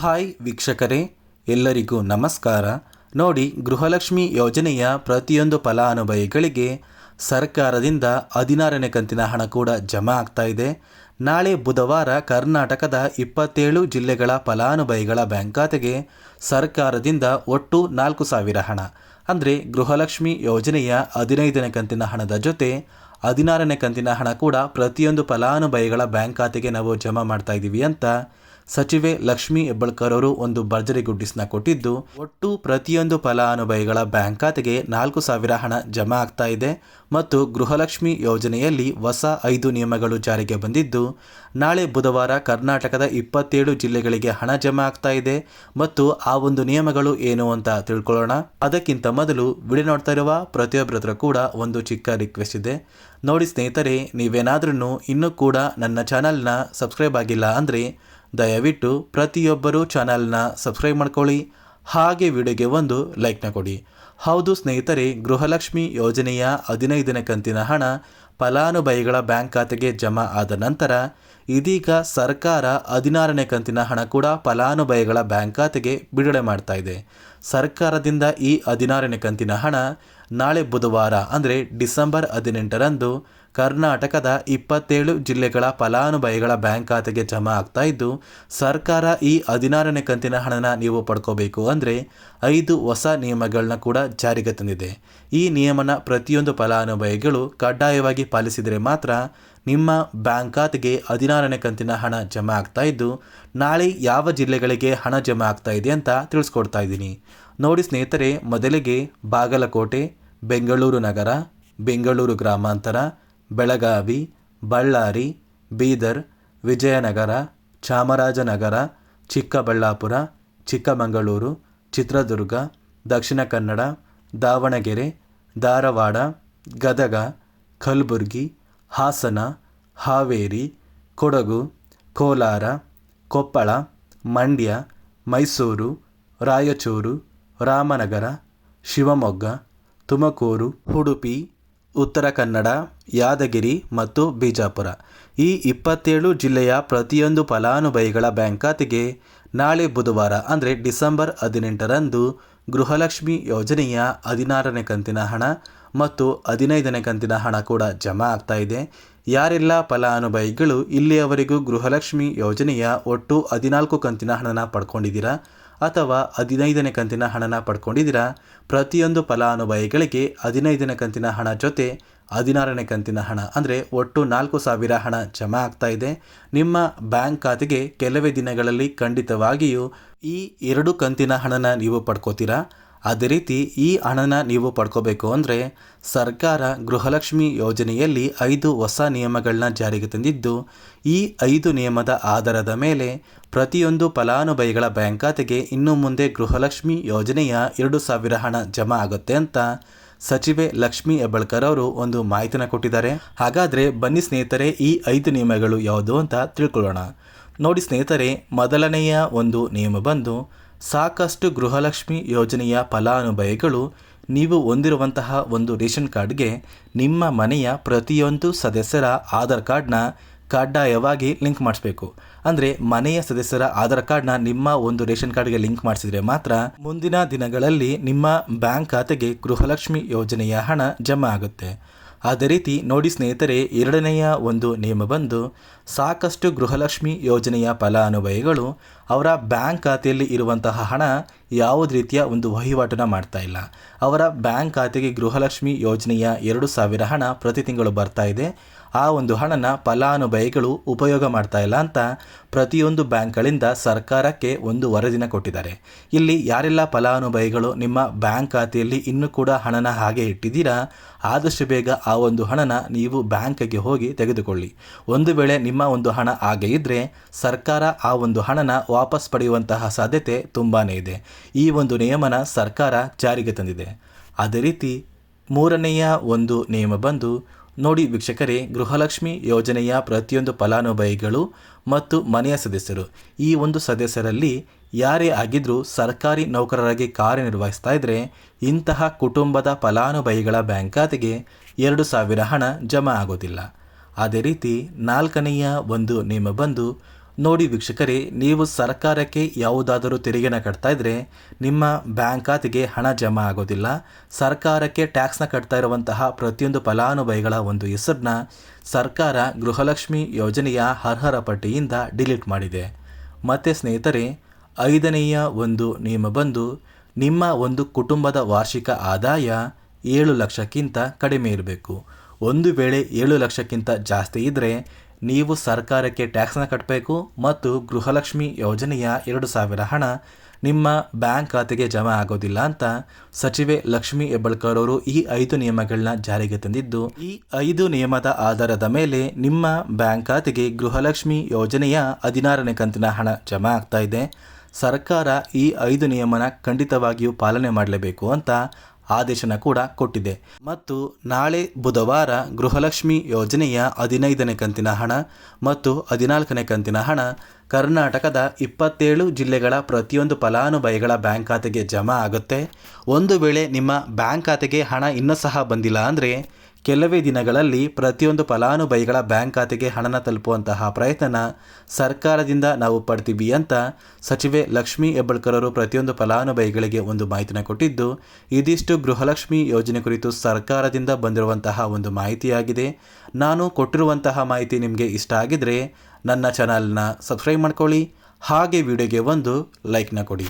Hi ವೀಕ್ಷಕರೇ, ಎಲ್ಲರಿಗೂ ನಮಸ್ಕಾರ. ನೋಡಿ, ಗೃಹಲಕ್ಷ್ಮಿ ಯೋಜನೆಯ ಪ್ರತಿಯೊಂದು ಫಲಾನುಭವಿಗಳಿಗೆ ಸರ್ಕಾರದಿಂದ 16ನೇ ಕಂತಿನ ಹಣ ಕೂಡ ಜಮಾ ಆಗ್ತಾ ಇದೆ. ನಾಳೆ ಬುಧವಾರ ಕರ್ನಾಟಕದ 27 ಜಿಲ್ಲೆಗಳ ಫಲಾನುಭವಿಗಳ ಬ್ಯಾಂಕ್ ಖಾತೆಗೆ ಸರ್ಕಾರದಿಂದ ಒಟ್ಟು 4,000 ಹಣ ಅಂದರೆ ಗೃಹಲಕ್ಷ್ಮಿ ಯೋಜನೆಯ 15ನೇ ಕಂತಿನ ಹಣದ ಜೊತೆ 16ನೇ ಕಂತಿನ ಹಣ ಕೂಡ ಪ್ರತಿಯೊಂದು ಫಲಾನುಭವಿಗಳ ಬ್ಯಾಂಕ್ ಖಾತೆಗೆ ನಾವು ಜಮಾ ಮಾಡ್ತಾ ಇದ್ದೀವಿ ಅಂತ ಸಚಿವೆ ಲಕ್ಷ್ಮೀ ಹೆಬ್ಬಾಳ್ಕರ್ ಅವರು ಒಂದು ಭರ್ಜರಿ ಗುಡ್ಡಿಸ್ನ ಕೊಟ್ಟಿದ್ದು, ಒಟ್ಟು ಪ್ರತಿಯೊಂದು ಫಲಾನುಭವಿಗಳ ಬ್ಯಾಂಕ್ ಖಾತೆಗೆ 4,000 ಹಣ ಜಮಾ ಆಗ್ತಾ ಇದೆ. ಮತ್ತು ಗೃಹಲಕ್ಷ್ಮಿ ಯೋಜನೆಯಲ್ಲಿ ಹೊಸ 5 ನಿಯಮಗಳು ಜಾರಿಗೆ ಬಂದಿದ್ದು, ನಾಳೆ ಬುಧವಾರ ಕರ್ನಾಟಕದ 27 ಜಿಲ್ಲೆಗಳಿಗೆ ಹಣ ಜಮಾ ಆಗ್ತಾ ಇದೆ. ಮತ್ತು ಆ ಒಂದು ನಿಯಮಗಳು ಏನು ಅಂತ ತಿಳ್ಕೊಳ್ಳೋಣ. ಅದಕ್ಕಿಂತ ಮೊದಲು ವಿಡಿಯೋ ನೋಡ್ತಾ ಇರುವ ಪ್ರತಿಯೊಬ್ಬರ ಹತ್ರ ಕೂಡ ಒಂದು ಚಿಕ್ಕ ರಿಕ್ವೆಸ್ಟ್ ಇದೆ. ನೋಡಿ ಸ್ನೇಹಿತರೆ, ನೀವೇನಾದ್ರೂ ಇನ್ನೂ ಕೂಡ ನನ್ನ ಚಾನಲ್ನ ಸಬ್ಸ್ಕ್ರೈಬ್ ಆಗಿಲ್ಲ ಅಂದರೆ ದಯವಿಟ್ಟು ಪ್ರತಿಯೊಬ್ಬರು ಚಾನಲ್ನ ಸಬ್ಸ್ಕ್ರೈಬ್ ಮಾಡ್ಕೊಳ್ಳಿ, ಹಾಗೆ ವಿಡಿಯೋಗೆ ಒಂದು ಲೈಕ್ನ ಕೊಡಿ. ಹೌದು ಸ್ನೇಹಿತರೆ, ಗೃಹಲಕ್ಷ್ಮಿ ಯೋಜನೆಯ 15ನೇ ಕಂತಿನ ಹಣ ಫಲಾನುಭವಿಗಳ ಬ್ಯಾಂಕ್ ಖಾತೆಗೆ ಜಮಾ ಆದ ನಂತರ ಇದೀಗ ಸರ್ಕಾರ 16ನೇ ಕಂತಿನ ಹಣ ಕೂಡ ಫಲಾನುಭವಿಗಳ ಬ್ಯಾಂಕ್ ಖಾತೆಗೆ ಬಿಡುಗಡೆ ಮಾಡ್ತಾ ಇದೆ. ಸರ್ಕಾರದಿಂದ ಈ 16ನೇ ಕಂತಿನ ಹಣ ನಾಳೆ ಬುಧವಾರ ಅಂದರೆ ಡಿಸೆಂಬರ್ 18ರಂದು ಕರ್ನಾಟಕದ 27 ಜಿಲ್ಲೆಗಳ ಫಲಾನುಭವಿಗಳ ಬ್ಯಾಂಕ್ ಖಾತೆಗೆ ಜಮಾ ಆಗ್ತಾ ಇದ್ದು, ಸರ್ಕಾರ ಈ 16ನೇ ಕಂತಿನ ಹಣನ ನೀವು ಪಡ್ಕೋಬೇಕು ಅಂದರೆ 5 ಹೊಸ ನಿಯಮಗಳನ್ನ ಕೂಡ ಜಾರಿಗೆ ತಂದಿದೆ. ಈ ನಿಯಮನ ಪ್ರತಿಯೊಂದು ಫಲಾನುಭವಿಗಳು ಕಡ್ಡಾಯವಾಗಿ ಪಾಲಿಸಿದರೆ ಮಾತ್ರ ನಿಮ್ಮ ಬ್ಯಾಂಕ್ ಖಾತೆಗೆ 16ನೇ ಕಂತಿನ ಹಣ ಜಮಾ ಆಗ್ತಾ ಇದ್ದು, ನಾಳೆ ಯಾವ ಜಿಲ್ಲೆಗಳಿಗೆ ಹಣ ಜಮಾ ಆಗ್ತಾ ಇದೆ ಅಂತ ತಿಳಿಸ್ಕೊಡ್ತಾ ಇದ್ದೀನಿ. ನೋಡಿ ಸ್ನೇಹಿತರೆ, ಮೊದಲಿಗೆ ಬಾಗಲಕೋಟೆ, ಬೆಂಗಳೂರು ನಗರ, ಬೆಂಗಳೂರು ಗ್ರಾಮಾಂತರ, ಬೆಳಗಾವಿ, ಬಳ್ಳಾರಿ, ಬೀದರ್, ವಿಜಯನಗರ, ಚಾಮರಾಜನಗರ, ಚಿಕ್ಕಬಳ್ಳಾಪುರ, ಚಿಕ್ಕಮಗಳೂರು, ಚಿತ್ರದುರ್ಗ, ದಕ್ಷಿಣ ಕನ್ನಡ, ದಾವಣಗೆರೆ, ಧಾರವಾಡ, ಗದಗ, ಕಲಬುರಗಿ, ಹಾಸನ, ಹಾವೇರಿ, ಕೊಡಗು, ಕೋಲಾರ, ಕೊಪ್ಪಳ, ಮಂಡ್ಯ, ಮೈಸೂರು, ರಾಯಚೂರು, ರಾಮನಗರ, ಶಿವಮೊಗ್ಗ, ತುಮಕೂರು, ಉಡುಪಿ, ಉತ್ತರ ಕನ್ನಡ, ಯಾದಗಿರಿ ಮತ್ತು ಬಿಜಾಪುರ ಈ 27 ಜಿಲ್ಲೆಯ ಪ್ರತಿಯೊಂದು ಫಲಾನುಭವಿಗಳ ಬ್ಯಾಂಕ್ ಖಾತೆಗೆ ನಾಳೆ ಬುಧವಾರ ಅಂದರೆ ಡಿಸೆಂಬರ್ 18ರಂದು ಗೃಹಲಕ್ಷ್ಮಿ ಯೋಜನೆಯ 16ನೇ ಕಂತಿನ ಹಣ ಮತ್ತು 15ನೇ ಕಂತಿನ ಹಣ ಕೂಡ ಜಮಾ ಆಗ್ತಾ ಇದೆ. ಯಾರೆಲ್ಲ ಫಲಾನುಭವಿಗಳು ಇಲ್ಲಿಯವರೆಗೂ ಗೃಹಲಕ್ಷ್ಮಿ ಯೋಜನೆಯ ಒಟ್ಟು 14 ಕಂತಿನ ಹಣನ ಪಡ್ಕೊಂಡಿದ್ದೀರಾ ಅಥವಾ 15ನೇ ಕಂತಿನ ಹಣನ ಪಡ್ಕೊಂಡಿದ್ದೀರಾ, ಪ್ರತಿಯೊಂದು ಫಲಾನುಭವಿಗಳಿಗೆ 15ನೇ ಕಂತಿನ ಹಣ ಜೊತೆ 16ನೇ ಕಂತಿನ ಹಣ ಅಂದರೆ ಒಟ್ಟು 4,000 ಹಣ ಜಮಾ ಆಗ್ತಾ ಇದೆ. ನಿಮ್ಮ ಬ್ಯಾಂಕ್ ಖಾತೆಗೆ ಕೆಲವೇ ದಿನಗಳಲ್ಲಿ ಖಂಡಿತವಾಗಿಯೂ ಈ 2 ಕಂತಿನ ಹಣನ ನೀವು ಪಡ್ಕೋತೀರಾ. ಅದೇ ರೀತಿ ಈ ಹಣನ ನೀವು ಪಡ್ಕೋಬೇಕು ಅಂದರೆ ಸರ್ಕಾರ ಗೃಹಲಕ್ಷ್ಮಿ ಯೋಜನೆಯಲ್ಲಿ 5 ಹೊಸ ನಿಯಮಗಳನ್ನ ಜಾರಿಗೆ ತಂದಿದ್ದು, ಈ 5 ನಿಯಮದ ಆಧಾರದ ಮೇಲೆ ಪ್ರತಿಯೊಂದು ಫಲಾನುಭವಿಗಳ ಬ್ಯಾಂಕ್ ಖಾತೆಗೆ ಇನ್ನು ಮುಂದೆ ಗೃಹಲಕ್ಷ್ಮಿ ಯೋಜನೆಯ 2,000 ಹಣ ಜಮಾ ಆಗುತ್ತೆ ಅಂತ ಸಚಿವೆ ಲಕ್ಷ್ಮೀ ಹೆಬ್ಬಾಳ್ಕರ್ ಅವರು ಒಂದು ಮಾಹಿತಿನ ಕೊಟ್ಟಿದ್ದಾರೆ. ಹಾಗಾದರೆ ಬನ್ನಿ ಸ್ನೇಹಿತರೆ, ಈ 5 ನಿಯಮಗಳು ಯಾವುದು ಅಂತ ತಿಳ್ಕೊಳ್ಳೋಣ. ನೋಡಿ ಸ್ನೇಹಿತರೆ, ಮೊದಲನೆಯ ಒಂದು ನಿಯಮ ಬಂದು, ಸಾಕಷ್ಟು ಗೃಹಲಕ್ಷ್ಮಿ ಯೋಜನೆಯ ಫಲಾನುಭವಿಗಳು ನೀವು ಹೊಂದಿರುವಂತಹ ಒಂದು ರೇಷನ್ ಕಾರ್ಡ್ಗೆ ನಿಮ್ಮ ಮನೆಯ ಪ್ರತಿಯೊಂದು ಸದಸ್ಯರ ಆಧಾರ್ ಕಾರ್ಡ್ನ ಕಡ್ಡಾಯವಾಗಿ ಲಿಂಕ್ ಮಾಡಿಸ್ಬೇಕು. ಅಂದರೆ ಮನೆಯ ಸದಸ್ಯರ ಆಧಾರ್ ಕಾರ್ಡ್ನ ನಿಮ್ಮ ಒಂದು ರೇಷನ್ ಕಾರ್ಡ್ಗೆ ಲಿಂಕ್ ಮಾಡಿಸಿದರೆ ಮಾತ್ರ ಮುಂದಿನ ದಿನಗಳಲ್ಲಿ ನಿಮ್ಮ ಬ್ಯಾಂಕ್ ಖಾತೆಗೆ ಗೃಹಲಕ್ಷ್ಮಿ ಯೋಜನೆಯ ಹಣ ಜಮಾ ಆಗುತ್ತೆ. ಅದೇ ರೀತಿ ನೋಡಿ ಸ್ನೇಹಿತರೆ, ಎರಡನೆಯ ಒಂದು ನಿಯಮ ಬಂದು, ಸಾಕಷ್ಟು ಗೃಹಲಕ್ಷ್ಮಿ ಯೋಜನೆಯ ಫಲಾನುಭವಿಗಳು ಅವರ ಬ್ಯಾಂಕ್ ಖಾತೆಯಲ್ಲಿ ಇರುವಂತಹ ಹಣ ಯಾವುದೇ ರೀತಿಯ ಒಂದು ವಹಿವಾಟನ್ನು ಮಾಡ್ತಾ ಇಲ್ಲ. ಅವರ ಬ್ಯಾಂಕ್ ಖಾತೆಗೆ ಗೃಹಲಕ್ಷ್ಮಿ ಯೋಜನೆಯ 2,000 ಹಣ ಪ್ರತಿ ತಿಂಗಳು ಬರ್ತಾ ಇದೆ. ಆ ಒಂದು ಹಣನ ಫಲಾನುಭವಿಗಳು ಉಪಯೋಗ ಮಾಡ್ತಾ ಇಲ್ಲ ಅಂತ ಪ್ರತಿಯೊಂದು ಬ್ಯಾಂಕ್ಗಳಿಂದ ಸರ್ಕಾರಕ್ಕೆ ಒಂದು ವರದಿನ ಕೊಟ್ಟಿದ್ದಾರೆ. ಇಲ್ಲಿ ಯಾರೆಲ್ಲ ಫಲಾನುಭವಿಗಳು ನಿಮ್ಮ ಬ್ಯಾಂಕ್ ಖಾತೆಯಲ್ಲಿ ಇನ್ನೂ ಕೂಡ ಹಣನ ಹಾಗೆ ಇಟ್ಟಿದ್ದೀರಾ, ಆದಷ್ಟು ಬೇಗ ಆ ಒಂದು ಹಣನ ನೀವು ಬ್ಯಾಂಕಿಗೆ ಹೋಗಿ ತೆಗೆದುಕೊಳ್ಳಿ. ಒಂದು ವೇಳೆ ನಿಮ್ಮ ಒಂದು ಹಣ ಹಾಗೆ ಇದ್ದರೆ ಸರ್ಕಾರ ಆ ಒಂದು ಹಣನ ವಾಪಸ್ ಪಡೆಯುವಂತಹ ಸಾಧ್ಯತೆ ತುಂಬಾ ಇದೆ. ಈ ಒಂದು ನಿಯಮನ ಸರ್ಕಾರ ಜಾರಿಗೆ ತಂದಿದೆ. ಅದೇ ರೀತಿ ಮೂರನೆಯ ಒಂದು ನಿಯಮ ಬಂದು, ನೋಡಿ ವೀಕ್ಷಕರೇ, ಗೃಹಲಕ್ಷ್ಮಿ ಯೋಜನೆಯ ಪ್ರತಿಯೊಂದು ಫಲಾನುಭವಿಗಳು ಮತ್ತು ಮನೆಯ ಸದಸ್ಯರು, ಈ ಒಂದು ಸದಸ್ಯರಲ್ಲಿ ಯಾರೇ ಆಗಿದ್ರೂ ಸರ್ಕಾರಿ ನೌಕರರಾಗಿ ಕಾರ್ಯನಿರ್ವಹಿಸ್ತಾ ಇದ್ದರೆ ಇಂತಹ ಕುಟುಂಬದ ಫಲಾನುಭವಿಗಳ ಬ್ಯಾಂಕ್ ಖಾತೆಗೆ 2,000 ಹಣ ಜಮಾ ಆಗೋದಿಲ್ಲ. ಅದೇ ರೀತಿ ನಾಲ್ಕನೆಯ ಒಂದು ನಿಯಮ ಬಂದು, ನೋಡಿ ವೀಕ್ಷಕರೇ, ನೀವು ಸರ್ಕಾರಕ್ಕೆ ಯಾವುದಾದರೂ ತೆರಿಗೆನ ಕಟ್ತಾ ಇದ್ರೆ ನಿಮ್ಮ ಬ್ಯಾಂಕ್ ಖಾತೆಗೆ ಹಣ ಜಮಾ ಆಗೋದಿಲ್ಲ. ಸರ್ಕಾರಕ್ಕೆ ಟ್ಯಾಕ್ಸ್ನ ಕಟ್ತಾ ಇರುವಂತಹ ಪ್ರತಿಯೊಂದು ಫಲಾನುಭವಿಗಳ ಒಂದು ಹೆಸರನ್ನ ಸರ್ಕಾರ ಗೃಹಲಕ್ಷ್ಮಿ ಯೋಜನೆಯ ಅರ್ಹರ ಪಟ್ಟಿಯಿಂದ ಡಿಲೀಟ್ ಮಾಡಿದೆ. ಮತ್ತು ಸ್ನೇಹಿತರೆ, 5ನೆಯ ಒಂದು ನಿಯಮ ಬಂದು ನಿಮ್ಮ ಒಂದು ಕುಟುಂಬದ ವಾರ್ಷಿಕ ಆದಾಯ 7 ಲಕ್ಷಕ್ಕಿಂತ ಕಡಿಮೆ ಇರಬೇಕು. ಒಂದು ವೇಳೆ 7 ಲಕ್ಷಕ್ಕಿಂತ ಜಾಸ್ತಿ ಇದ್ದರೆ ನೀವು ಸರ್ಕಾರಕ್ಕೆ ಟ್ಯಾಕ್ಸ್ನ ಕಟ್ಟಬೇಕು ಮತ್ತು ಗೃಹಲಕ್ಷ್ಮಿ ಯೋಜನೆಯ 2,000 ಹಣ ನಿಮ್ಮ ಬ್ಯಾಂಕ್ ಖಾತೆಗೆ ಜಮಾ ಆಗೋದಿಲ್ಲ ಅಂತ ಸಚಿವೆ ಲಕ್ಷ್ಮಿ ಹೆಬ್ಬಾಳ್ಕರ್ ಅವರು ಈ 5 ನಿಯಮಗಳನ್ನ ಜಾರಿಗೆ ತಂದಿದ್ದು, ಈ 5 ನಿಯಮದ ಆಧಾರದ ಮೇಲೆ ನಿಮ್ಮ ಬ್ಯಾಂಕ್ ಖಾತೆಗೆ ಗೃಹಲಕ್ಷ್ಮಿ ಯೋಜನೆಯ 16ನೇ ಕಂತಿನ ಹಣ ಜಮಾ ಆಗ್ತಾ ಇದೆ. ಸರ್ಕಾರ ಈ 5 ನಿಯಮನ ಖಂಡಿತವಾಗಿಯೂ ಪಾಲನೆ ಮಾಡಲೇಬೇಕು ಅಂತ ಆದೇಶನ ಕೂಡ ಕೊಟ್ಟಿದೆ. ಮತ್ತು ನಾಳೆ ಬುಧವಾರ ಗೃಹಲಕ್ಷ್ಮಿ ಯೋಜನೆಯ 15ನೇ ಕಂತಿನ ಹಣ ಮತ್ತು 14ನೇ ಕಂತಿನ ಹಣ ಕರ್ನಾಟಕದ 27 ಜಿಲ್ಲೆಗಳ ಪ್ರತಿಯೊಂದು ಫಲಾನುಭವಿಗಳ ಬ್ಯಾಂಕ್ ಖಾತೆಗೆ ಜಮಾ ಆಗುತ್ತೆ. ಒಂದು ವೇಳೆ ನಿಮ್ಮ ಬ್ಯಾಂಕ್ ಖಾತೆಗೆ ಹಣ ಇನ್ನೂ ಸಹ ಬಂದಿಲ್ಲ ಅಂದರೆ ಕೆಲವೇ ದಿನಗಳಲ್ಲಿ ಪ್ರತಿಯೊಂದು ಫಲಾನುಭವಿಗಳ ಬ್ಯಾಂಕ್ ಖಾತೆಗೆ ಹಣನ ತಲುಪುವಂತಹ ಪ್ರಯತ್ನ ಸರ್ಕಾರದಿಂದ ನಾವು ಪಡ್ತೀವಿ ಅಂತ ಸಚಿವೆ ಲಕ್ಷ್ಮಿ ಹೆಬ್ಬಾಳ್ಕರ್ ಅವರು ಪ್ರತಿಯೊಂದು ಫಲಾನುಭವಿಗಳಿಗೆ ಒಂದು ಮಾಹಿತಿನ ಕೊಟ್ಟಿದ್ದು, ಇದಿಷ್ಟು ಗೃಹಲಕ್ಷ್ಮಿ ಯೋಜನೆ ಕುರಿತು ಸರ್ಕಾರದಿಂದ ಬಂದಿರುವಂತಹ ಒಂದು ಮಾಹಿತಿಯಾಗಿದೆ. ನಾನು ಕೊಟ್ಟಿರುವಂತಹ ಮಾಹಿತಿ ನಿಮಗೆ ಇಷ್ಟ ಆಗಿದ್ರೆ ನನ್ನ ಚಾನಲ್ನ ಸಬ್ಸ್ಕ್ರೈಬ್ ಮಾಡ್ಕೊಳ್ಳಿ, ಹಾಗೆ ವಿಡಿಯೋಗೆ ಒಂದು ಲೈಕ್ನ ಕೊಡಿ.